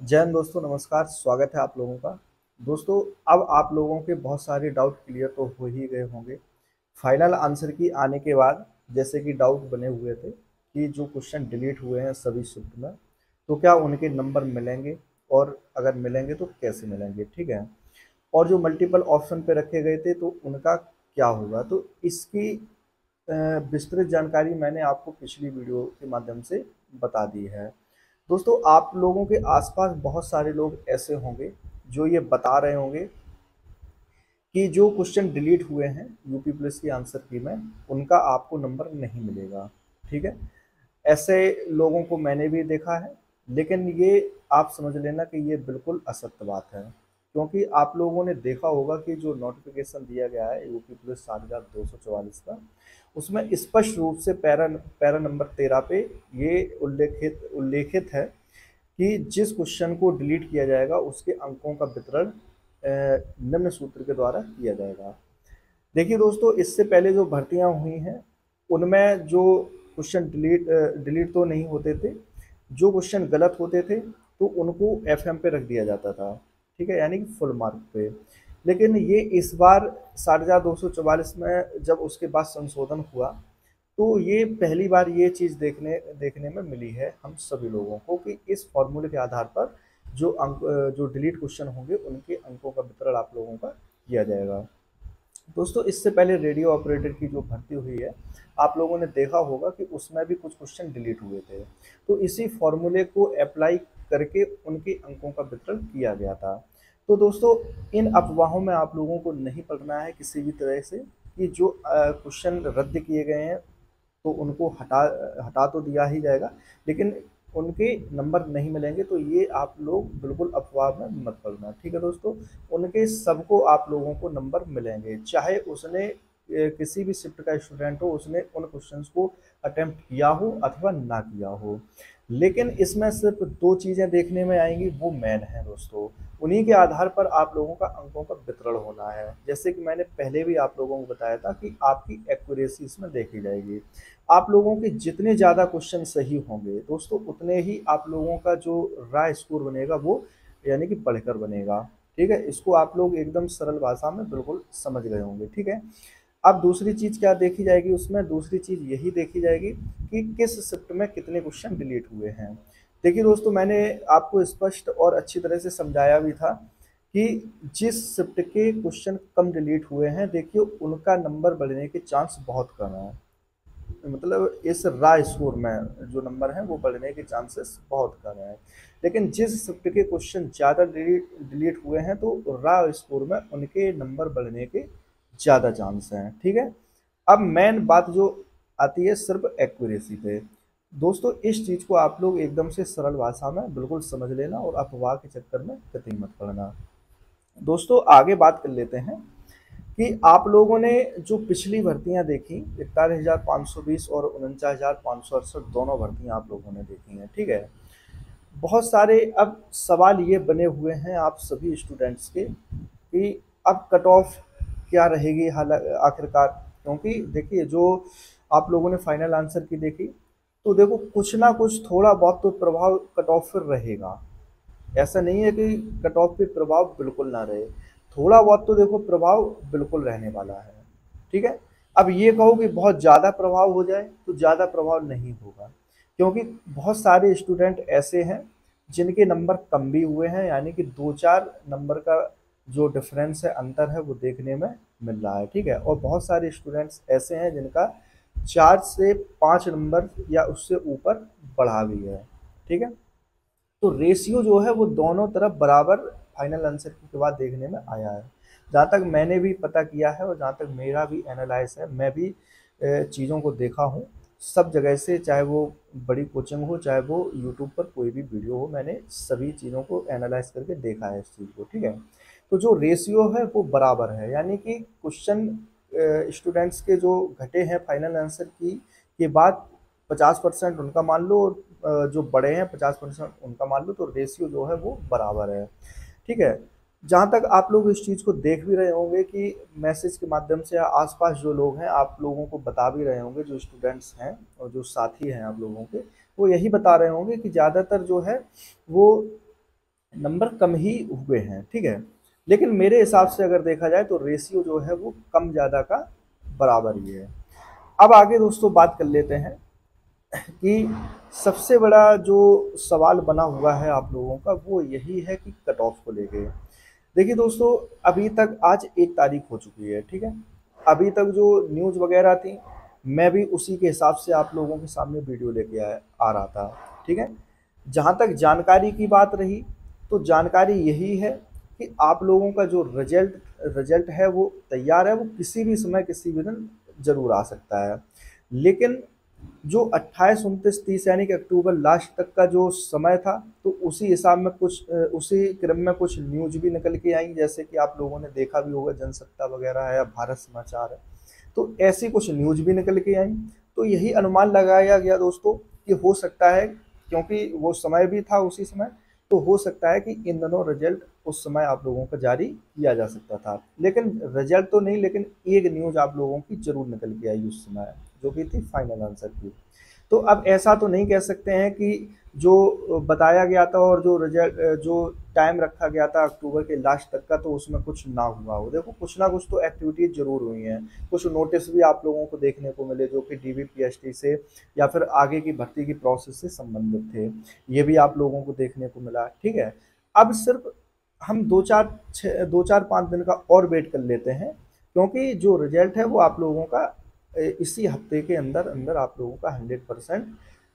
जय हिंद दोस्तों, नमस्कार। स्वागत है आप लोगों का। दोस्तों, अब आप लोगों के बहुत सारे डाउट क्लियर तो हो ही गए होंगे। फाइनल आंसर की आने के बाद जैसे कि डाउट बने हुए थे कि जो क्वेश्चन डिलीट हुए हैं सभी शिफ्ट में, तो क्या उनके नंबर मिलेंगे और अगर मिलेंगे तो कैसे मिलेंगे, ठीक है। और जो मल्टीपल ऑप्शन पे रखे गए थे तो उनका क्या होगा, तो इसकी विस्तृत जानकारी मैंने आपको पिछली वीडियो के माध्यम से बता दी है। दोस्तों, आप लोगों के आसपास बहुत सारे लोग ऐसे होंगे जो ये बता रहे होंगे कि जो क्वेश्चन डिलीट हुए हैं यूपी पुलिस की आंसर की में, उनका आपको नंबर नहीं मिलेगा, ठीक है। ऐसे लोगों को मैंने भी देखा है, लेकिन ये आप समझ लेना कि ये बिल्कुल असत्य बात है। क्योंकि आप लोगों ने देखा होगा कि जो नोटिफिकेशन दिया गया है यूपी पुलिस 7244 का, उसमें स्पष्ट रूप से पैरा पैरा नंबर 13 पे ये उल्लेखित है कि जिस क्वेश्चन को डिलीट किया जाएगा उसके अंकों का वितरण निम्न सूत्र के द्वारा किया जाएगा। देखिए दोस्तों, इससे पहले जो भर्तियां हुई हैं उनमें जो क्वेश्चन डिलीट तो नहीं होते थे। जो क्वेश्चन गलत होते थे तो उनको एफएम पे रख दिया जाता था, ठीक है, यानी कि फुल मार्क पे। लेकिन ये इस बार 7244 में जब उसके बाद संशोधन हुआ, तो ये पहली बार ये चीज़ देखने देखने में मिली है हम सभी लोगों को कि इस फॉर्मूले के आधार पर जो डिलीट क्वेश्चन होंगे उनके अंकों का वितरण आप लोगों का किया जाएगा। दोस्तों, इससे पहले रेडियो ऑपरेटर की जो भर्ती हुई है, आप लोगों ने देखा होगा कि उसमें भी कुछ क्वेश्चन डिलीट हुए थे। तो इसी फॉर्मूले को अप्लाई करके उनके अंकों का वितरण किया गया था। तो दोस्तों, इन अफवाहों में आप लोगों को नहीं पड़ना है किसी भी तरह से कि जो क्वेश्चन रद्द किए गए हैं तो उनको हटा हटा तो दिया ही जाएगा, लेकिन उनके नंबर नहीं मिलेंगे। तो ये आप लोग बिल्कुल अफवाह में मत पड़ना, ठीक है दोस्तों। उनके सबको आप लोगों को नंबर मिलेंगे, चाहे उसने किसी भी शिफ्ट का स्टूडेंट हो, उसने उन क्वेश्चंस को अटेम्प्ट किया हो अथवा ना किया हो। लेकिन इसमें सिर्फ दो चीज़ें देखने में आएंगी, वो मेन है दोस्तों। उन्हीं के आधार पर आप लोगों का अंकों का वितरण होना है। जैसे कि मैंने पहले भी आप लोगों को बताया था कि आपकी एक्यूरेसी इसमें देखी जाएगी। आप लोगों के जितने ज़्यादा क्वेश्चन सही होंगे दोस्तों, उतने ही आप लोगों का जो रॉ स्कोर बनेगा वो यानी कि बढ़कर बनेगा, ठीक है। इसको आप लोग एकदम सरल भाषा में बिल्कुल समझ गए होंगे, ठीक है। अब दूसरी चीज़ क्या देखी जाएगी, उसमें दूसरी चीज़ यही देखी जाएगी कि किस शिफ्ट में कितने क्वेश्चन डिलीट हुए हैं। देखिए दोस्तों, मैंने आपको स्पष्ट और अच्छी तरह से समझाया भी था कि जिस शिफ्ट के क्वेश्चन कम डिलीट हुए हैं, देखिए उनका नंबर बढ़ने के चांस बहुत कम है। मतलब इस रॉ स्कोर में जो नंबर हैं वो बढ़ने के चांसेस बहुत कम है। लेकिन जिस शिफ्ट के क्वेश्चन ज़्यादा डिलीट हुए हैं तो रॉ स्कोर में उनके नंबर बढ़ने के ज़्यादा चांस हैं, ठीक है। अब मेन बात जो आती है सिर्फ एक्यूरेसी पे। दोस्तों, इस चीज़ को आप लोग एकदम से सरल भाषा में बिल्कुल समझ लेना और अफवाह के चक्कर में कतई मत पड़ना। दोस्तों, आगे बात कर लेते हैं कि आप लोगों ने जो पिछली भर्तियां देखी, 41,520 और 49,568 दोनों भर्तियां आप लोगों ने देखी हैं, ठीक है। बहुत सारे अब सवाल ये बने हुए हैं आप सभी स्टूडेंट्स के कि अब कट ऑफ क्या रहेगी हाल आखिरकार। क्योंकि देखिए, जो आप लोगों ने फाइनल आंसर की देखी, तो देखो कुछ ना कुछ थोड़ा बहुत तो प्रभाव कट ऑफ पर रहेगा। ऐसा नहीं है कि कट ऑफ पे प्रभाव बिल्कुल ना रहे, थोड़ा बहुत तो देखो प्रभाव बिल्कुल रहने वाला है, ठीक है। अब ये कहो कि बहुत ज़्यादा प्रभाव हो जाए, तो ज़्यादा प्रभाव नहीं होगा। क्योंकि बहुत सारे स्टूडेंट ऐसे हैं जिनके नंबर कम भी हुए हैं, यानी कि 2-4 नंबर का जो डिफरेंस है, अंतर है, वो देखने में मिल रहा है, ठीक है। और बहुत सारे स्टूडेंट्स ऐसे हैं जिनका 4 से 5 नंबर या उससे ऊपर बढ़ा भी है, ठीक है। तो रेशियो जो है वो दोनों तरफ बराबर फाइनल आंसर के बाद देखने में आया है। जहाँ तक मैंने भी पता किया है और जहाँ तक मेरा भी एनालाइज है, मैं भी चीज़ों को देखा हूँ सब जगह से, चाहे वो बड़ी कोचिंग हो, चाहे वो यूट्यूब पर कोई भी वीडियो हो, मैंने सभी चीज़ों को एनालाइज करके देखा है इस चीज़ को, ठीक है। तो जो रेशियो है वो बराबर है, यानी कि क्वेश्चन स्टूडेंट्स के जो घटे हैं फाइनल आंसर की के बाद 50% उनका मान लो और जो बड़े हैं 50% उनका मान लो, तो रेशियो जो है वो बराबर है, ठीक है। जहाँ तक आप लोग इस चीज़ को देख भी रहे होंगे कि मैसेज के माध्यम से या आसपास जो लोग हैं आप लोगों को बता भी रहे होंगे, जो स्टूडेंट्स हैं और जो साथी हैं आप लोगों के, वो यही बता रहे होंगे कि ज़्यादातर जो है वो नंबर कम ही हुए हैं, ठीक है। लेकिन मेरे हिसाब से अगर देखा जाए तो रेशियो जो है वो कम ज़्यादा का बराबर ही है। अब आगे दोस्तों बात कर लेते हैं कि सबसे बड़ा जो सवाल बना हुआ है आप लोगों का वो यही है कि कट ऑफ को लेके। देखिए दोस्तों, अभी तक आज 1 तारीख हो चुकी है, ठीक है। अभी तक जो न्यूज़ वगैरह थी मैं भी उसी के हिसाब से आप लोगों के सामने वीडियो लेके आ रहा था, ठीक है। जहाँ तक जानकारी की बात रही तो जानकारी यही है कि आप लोगों का जो रिजल्ट रिजल्ट है वो तैयार है, वो किसी भी समय किसी भी दिन ज़रूर आ सकता है। लेकिन जो 28, 29, 30 यानी कि अक्टूबर लास्ट तक का जो समय था, तो उसी हिसाब में उसी क्रम में कुछ न्यूज भी निकल के आई, जैसे कि आप लोगों ने देखा भी होगा जनसत्ता वगैरह है या भारत समाचार है, तो ऐसी कुछ न्यूज भी निकल के आई। तो यही अनुमान लगाया गया दोस्तों कि हो सकता है, क्योंकि वो समय भी था उसी समय, तो हो सकता है कि इन दोनों रिजल्ट उस समय आप लोगों का जारी किया जा सकता था। लेकिन रिजल्ट तो नहीं, लेकिन एक न्यूज आप लोगों की जरूर निकल के आई उस समय, जो भी थी फाइनल आंसर की। तो अब ऐसा तो नहीं कह सकते हैं कि जो बताया गया था और जो रिजल्ट जो टाइम रखा गया था अक्टूबर के लास्ट तक का, तो उसमें कुछ ना हुआ हो। देखो कुछ ना कुछ तो एक्टिविटीज जरूर हुई हैं, कुछ नोटिस भी आप लोगों को देखने को मिले जो कि DVPST से या फिर आगे की भर्ती की प्रोसेस से संबंधित थे, ये भी आप लोगों को देखने को मिला, ठीक है। अब सिर्फ हम 2-4-5 दिन का और वेट कर लेते हैं, क्योंकि जो रिजल्ट है वो आप लोगों का इसी हफ्ते के अंदर अंदर आप लोगों का 100%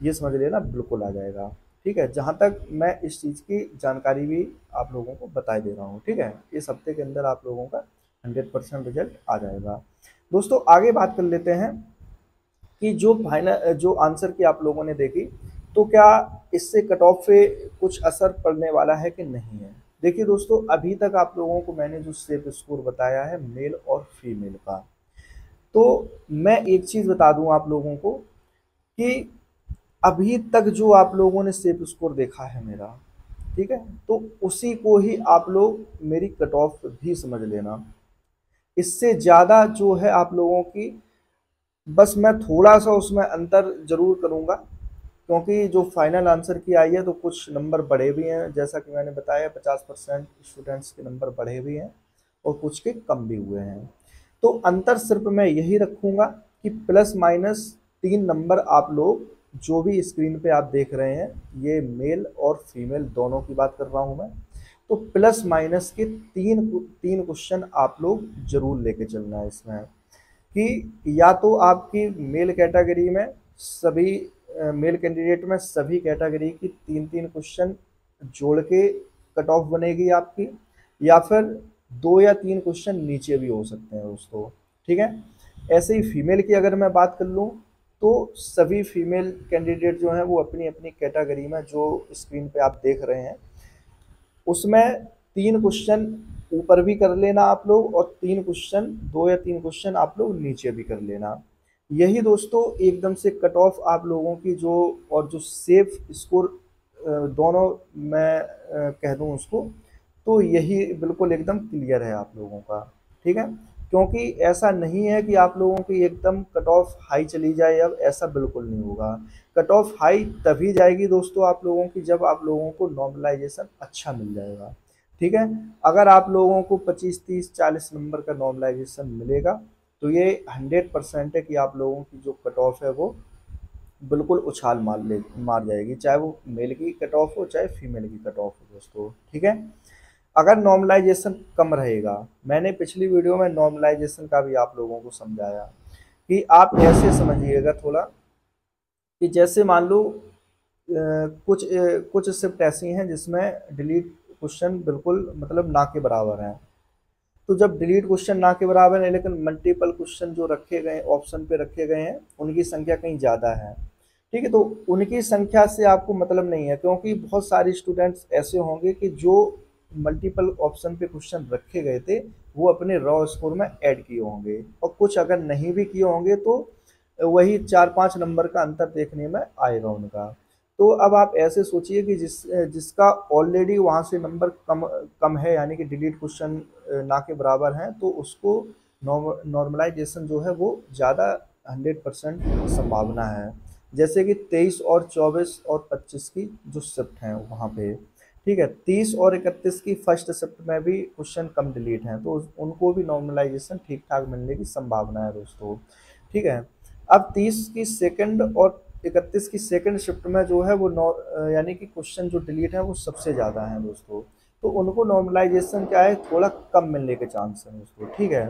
ये समझ लेना बिल्कुल आ जाएगा, ठीक है। जहाँ तक मैं इस चीज़ की जानकारी भी आप लोगों को बता दे रहा हूँ, ठीक है। इस हफ्ते के अंदर आप लोगों का 100% रिजल्ट आ जाएगा। दोस्तों आगे बात कर लेते हैं कि जो फाइनल जो आंसर की आप लोगों ने देखी, तो क्या इससे कट ऑफ पे कुछ असर पड़ने वाला है कि नहीं है। देखिए दोस्तों, अभी तक आप लोगों को मैंने जो सेफ स्कोर बताया है मेल और फीमेल का, तो मैं एक चीज़ बता दूं आप लोगों को कि अभी तक जो आप लोगों ने सेफ स्कोर देखा है मेरा, ठीक है, तो उसी को ही आप लोग मेरी कट ऑफ भी समझ लेना। इससे ज़्यादा जो है आप लोगों की, बस मैं थोड़ा सा उसमें अंतर जरूर करूँगा, क्योंकि जो फाइनल आंसर की आई है तो कुछ नंबर बढ़े भी हैं, जैसा कि मैंने बताया 50% स्टूडेंट्स के नंबर बढ़े भी हैं और कुछ के कम भी हुए हैं। तो अंतर सिर्फ मैं यही रखूँगा कि प्लस माइनस 3 नंबर आप लोग जो भी स्क्रीन पे आप देख रहे हैं, ये मेल और फीमेल दोनों की बात कर रहा हूँ मैं, तो प्लस माइनस के तीन तीन क्वेश्चन आप लोग जरूर लेके चलना है इसमें, कि या तो आपकी मेल कैटेगरी में सभी मेल कैंडिडेट में सभी कैटेगरी की 3-3 क्वेश्चन जोड़ के कट ऑफ बनेगी आपकी, या फिर 2 या 3 क्वेश्चन नीचे भी हो सकते हैं दोस्तों, ठीक है। ऐसे ही फीमेल की अगर मैं बात कर लूँ, तो सभी फीमेल कैंडिडेट जो हैं वो अपनी अपनी कैटेगरी में जो स्क्रीन पे आप देख रहे हैं उसमें 3 क्वेश्चन ऊपर भी कर लेना आप लोग, और 3 क्वेश्चन 2 या 3 क्वेश्चन आप लोग नीचे भी कर लेना। यही दोस्तों एकदम से कट ऑफ आप लोगों की जो और जो सेफ स्कोर दोनों मैं कह दूं उसको, तो यही बिल्कुल एकदम क्लियर है आप लोगों का, ठीक है। क्योंकि ऐसा नहीं है कि आप लोगों की एकदम कट ऑफ हाई चली जाए, अब ऐसा बिल्कुल नहीं होगा। कट ऑफ हाई तभी जाएगी दोस्तों आप लोगों की जब आप लोगों को नॉर्मलाइजेशन अच्छा मिल जाएगा, ठीक है। अगर आप लोगों को 25, 30, 40 नंबर का नॉर्मलाइजेशन मिलेगा तो ये 100% है कि आप लोगों की जो कट ऑफ है वो बिल्कुल उछाल मार जाएगी, चाहे वो मेल की कट ऑफ हो चाहे फीमेल की कट ऑफ हो दोस्तों, ठीक है। अगर नॉर्मलाइजेशन कम रहेगा, मैंने पिछली वीडियो में नॉर्मलाइजेशन का भी आप लोगों को समझाया कि आप ऐसे समझिएगा थोड़ा, कि जैसे मान लो कुछ शिफ्ट ऐसी हैं जिसमें डिलीट क्वेश्चन बिल्कुल मतलब ना के बराबर हैं, तो जब डिलीट क्वेश्चन ना के बराबर है लेकिन मल्टीपल क्वेश्चन जो रखे गए ऑप्शन पे रखे गए हैं उनकी संख्या कहीं ज़्यादा है, ठीक है, तो उनकी संख्या से आपको मतलब नहीं है, क्योंकि बहुत सारे स्टूडेंट्स ऐसे होंगे कि जो मल्टीपल ऑप्शन पे क्वेश्चन रखे गए थे वो अपने रॉ स्कोर में ऐड किए होंगे, और कुछ अगर नहीं भी किए होंगे तो वही 4-5 नंबर का अंतर देखने में आएगा उनका। तो अब आप ऐसे सोचिए कि जिसका ऑलरेडी वहाँ से नंबर कम कम है, यानी कि डिलीट क्वेश्चन ना के बराबर हैं, तो उसको नॉर्मलाइजेशन जो है वो ज़्यादा 100% संभावना है, जैसे कि 23 और 24 और 25 की जो शिफ्ट हैं वहाँ पे, ठीक है। 30 और 31 की फर्स्ट शिफ्ट में भी क्वेश्चन कम डिलीट हैं, तो उनको भी नॉर्मलाइजेशन ठीक ठाक मिलने की संभावना है दोस्तों। ठीक है। अब 30 की सेकंड और 31 की सेकंड शिफ्ट में जो है वो यानी कि क्वेश्चन जो डिलीट है वो सबसे ज़्यादा है दोस्तों। तो उनको नॉर्मलाइजेशन क्या है, थोड़ा कम मिलने के चांस है दोस्तों। ठीक है।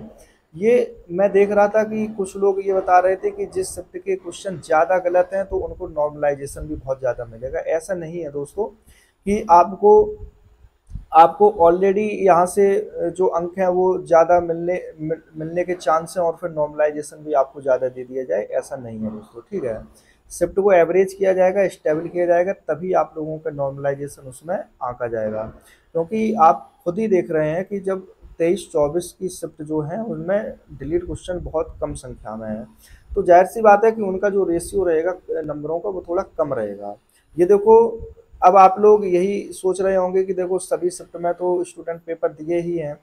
ये मैं देख रहा था कि कुछ लोग ये बता रहे थे कि जिस शिफ्ट के क्वेश्चन ज़्यादा गलत हैं तो उनको नॉर्मलाइजेशन भी बहुत ज़्यादा मिलेगा। ऐसा नहीं है दोस्तों कि आपको आपको ऑलरेडी यहाँ से जो अंक हैं वो ज़्यादा मिलने के चांस हैं और फिर नॉर्मलाइजेशन भी आपको ज़्यादा दे दिया जाए, ऐसा नहीं है दोस्तों। ठीक है। शिफ्ट को एवरेज किया जाएगा, स्टेबल किया जाएगा, तभी आप लोगों का नॉर्मलाइजेशन उसमें आंका जाएगा। क्योंकि आप खुद ही देख रहे हैं कि जब 23-24 की शिफ्ट जो है उनमें डिलीट क्वेश्चन बहुत कम संख्या में है, तो जाहिर सी बात है कि उनका जो रेशियो रहेगा नंबरों का वो थोड़ा कम रहेगा। ये देखो, अब आप लोग यही सोच रहे होंगे कि देखो सभी शिफ्ट में तो स्टूडेंट पेपर दिए ही हैं।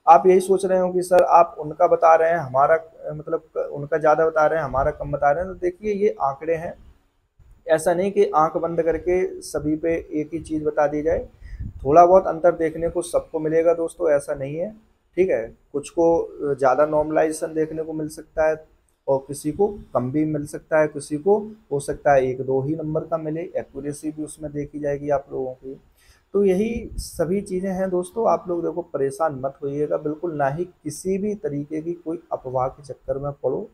आप यही सोच रहे हो कि सर आप उनका बता रहे हैं, हमारा मतलब उनका ज़्यादा बता रहे हैं, हमारा कम बता रहे हैं। तो देखिए ये आंकड़े हैं, ऐसा नहीं कि आंख बंद करके सभी पे एक ही चीज़ बता दी जाए। थोड़ा बहुत अंतर देखने को सबको मिलेगा दोस्तों, ऐसा नहीं है। ठीक है। कुछ को ज़्यादा नॉर्मलाइजेशन देखने को मिल सकता है और किसी को कम भी मिल सकता है, किसी को हो सकता है 1-2 ही नंबर का मिले। एक्यूरेसी भी उसमें देखी जाएगी आप लोगों की। तो यही सभी चीज़ें हैं दोस्तों। आप लोग देखो परेशान मत होइएगा बिल्कुल, ना ही किसी भी तरीके की कोई अफवाह के चक्कर में पड़ो।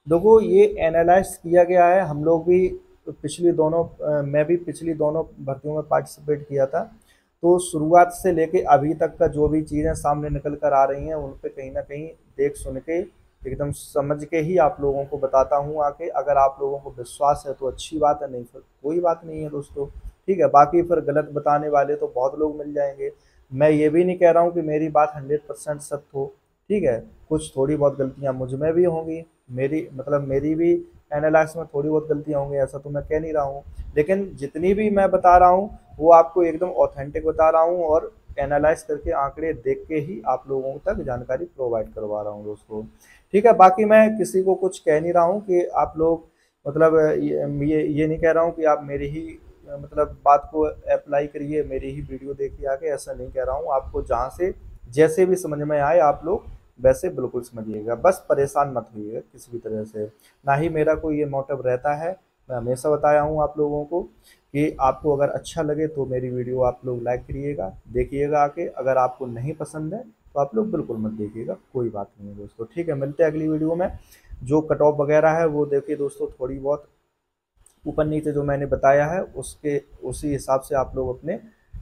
देखो ये एनालाइज किया गया है, हम लोग भी पिछली दोनों मैं भी पिछली दोनों भर्तियों में पार्टिसिपेट किया था। तो शुरुआत से लेके अभी तक का जो भी चीज़ें सामने निकल कर आ रही हैं उन पे कहीं ना कहीं देख सुन के एकदम समझ के ही आप लोगों को बताता हूँ आके। अगर आप लोगों को विश्वास है तो अच्छी बात है, नहीं फिर कोई बात नहीं है दोस्तों। ठीक है। बाकी फिर गलत बताने वाले तो बहुत लोग मिल जाएंगे। मैं ये भी नहीं कह रहा हूँ कि मेरी बात 100% सत्य हो। ठीक है। कुछ थोड़ी बहुत गलतियाँ मुझ में भी होंगी, मेरी भी एनालिसिस में थोड़ी बहुत गलतियाँ होंगी, ऐसा तो मैं कह नहीं रहा हूँ। लेकिन जितनी भी मैं बता रहा हूँ वो आपको एकदम ऑथेंटिक बता रहा हूँ और एनालाइज करके आंकड़े देख के ही आप लोगों तक जानकारी प्रोवाइड करवा रहा हूँ दोस्तों। ठीक है। बाकी मैं किसी को कुछ कह नहीं रहा हूँ कि आप लोग मतलब ये नहीं कह रहा हूँ कि आप मेरी ही मतलब बात को अप्लाई करिए, मेरी ही वीडियो देखिए आके, ऐसा नहीं कह रहा हूँ। आपको जहाँ से जैसे भी समझ में आए आप लोग वैसे बिल्कुल समझिएगा, बस परेशान मत होइएगा किसी भी तरह से। ना ही मेरा कोई ये मोटिव रहता है। मैं हमेशा बताया हूँ आप लोगों को कि आपको अगर अच्छा लगे तो मेरी वीडियो आप लोग लाइक करिएगा, देखिएगा आके। अगर आपको नहीं पसंद है तो आप लोग बिल्कुल मत देखिएगा, कोई बात नहीं है दोस्तों। ठीक है। मिलते हैं अगली वीडियो में। जो कट ऑफ वगैरह है वो देखिए दोस्तों, थोड़ी बहुत ऊपर नीचे जो मैंने बताया है उसके उसी हिसाब से आप लोग अपने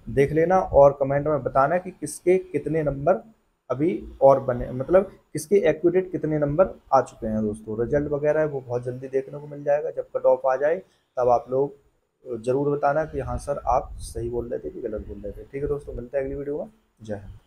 देख लेना और कमेंट में बताना कि किसके कितने नंबर अभी और बने, मतलब किसके एक्यूरेट कितने नंबर आ चुके हैं दोस्तों। रिजल्ट वगैरह है वो बहुत जल्दी देखने को मिल जाएगा। जब कट ऑफ आ जाए तब आप लोग ज़रूर बताना कि हाँ सर आप सही बोल रहे थे कि गलत बोल रहे थे। ठीक है दोस्तों, मिलते हैं अगली वीडियो में। जय हिंद।